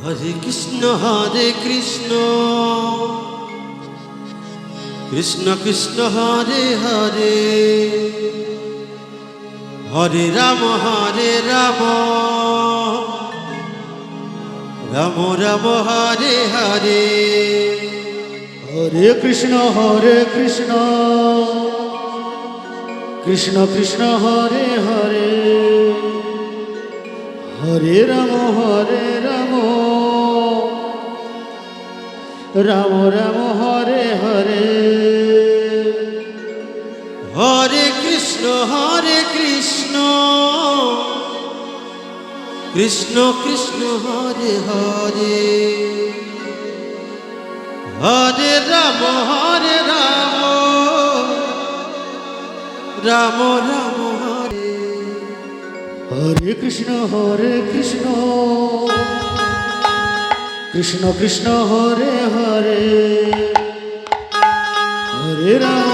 Hare Krishna Krishna Krishna Hare Hare, Hare Ram Ram Ram Hare Hare. Hare Krishna Krishna Krishna Hare Hare, Hare Ram Ram Ram Hare Hare. Hare Krishna Krishna Krishna Hare Hare, Hare Ram Ram Ram Hare. Hare Krishna Krishna Krishna Hare Hare, Hare Ram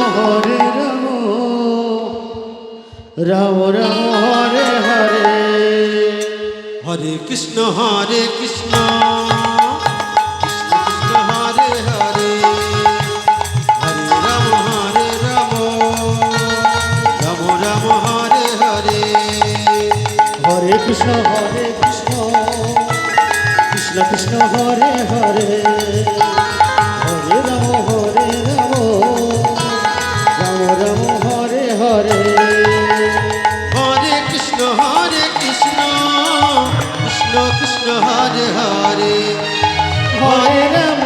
Ram Ram Hare Hare. Hare Krishna Krishna Krishna Hare Hare, Hare Ram Ram Ram Hare Hare. Hare Krishna Krishna Krishna Hare Hare, Hare Ram Ram Ram Hare Hare. Hare Krishna Krishna Krishna Hare Hare, Hare Ram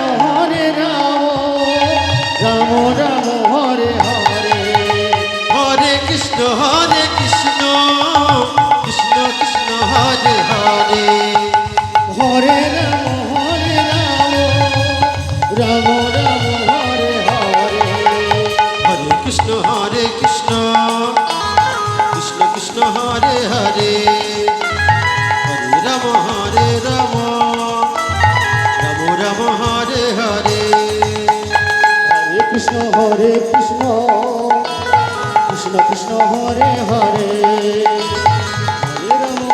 Ram Ram Hare Hare. Hare Krishna Krishna Krishna Hare Hare, Hare Ram Ram Ram Hare Hare. Hare Krishna Krishna Krishna Hare Hare, Hare Ram Ram Ram Hare Hare. Hare Krishna Krishna Krishna Hare Hare,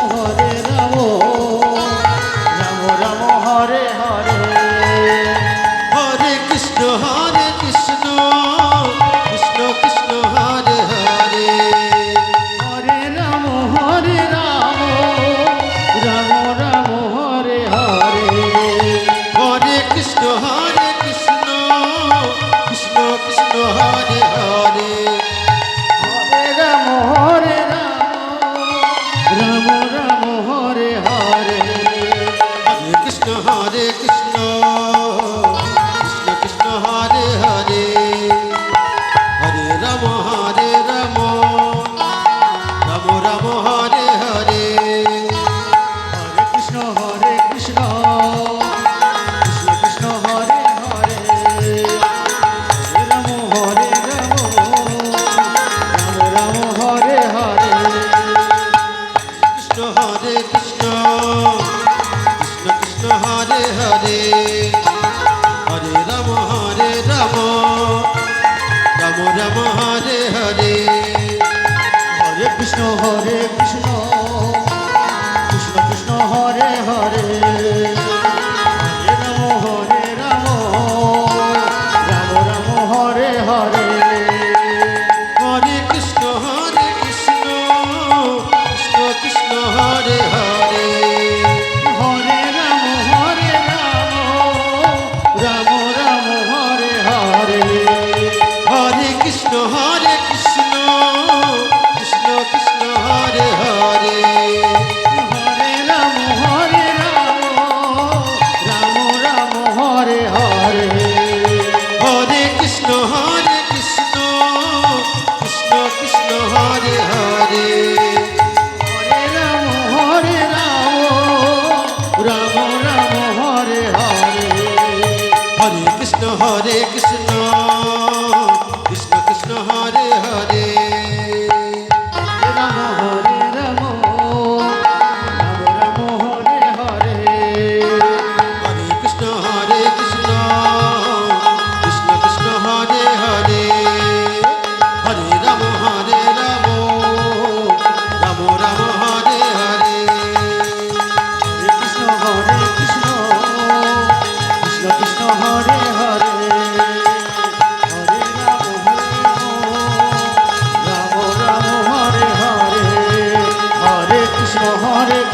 Hare Ram Ram Ram Hare Hare. Hare Krishna Krishna Krishna Hare Hare, Hare Ram Ram Ram Hare Hare. Hare Krishna Krishna Krishna Hare Hare, Hare Ram Ram Ram Hare Hare. Hare Krishna Krishna Krishna Hare Hare, Hare Ram Ram Ram Hare Hare. Hare Krishna Krishna Krishna Hare Hare, Hare Ram Ram Hare Hare. Krishna Krishna Krishna Hare Hare, Hare Ram Ram Ram Hare Hare. Hare Krishna Krishna Krishna Hare Hare, Hare Ram Ram Ram Hare Hare. Hare Krishna Krishna Krishna Hare Hare, Hare Ram Ram Ram Hare Hare. Hare Krishna Krishna Krishna Hare Hare, Hare Ram Ram Ram Hare Hare. Hare Krishna Krishna Krishna Hare Hare, Hare Ram Ram Ram Hare Hare. Hare Krishna Krishna Krishna Hare Hare, Ram Ram Ram Hare Hare. Hare Krishna Krishna Krishna Hare Hare, Hare Ram Ram Ram Hare Hare. Hare Krishna Krishna Hare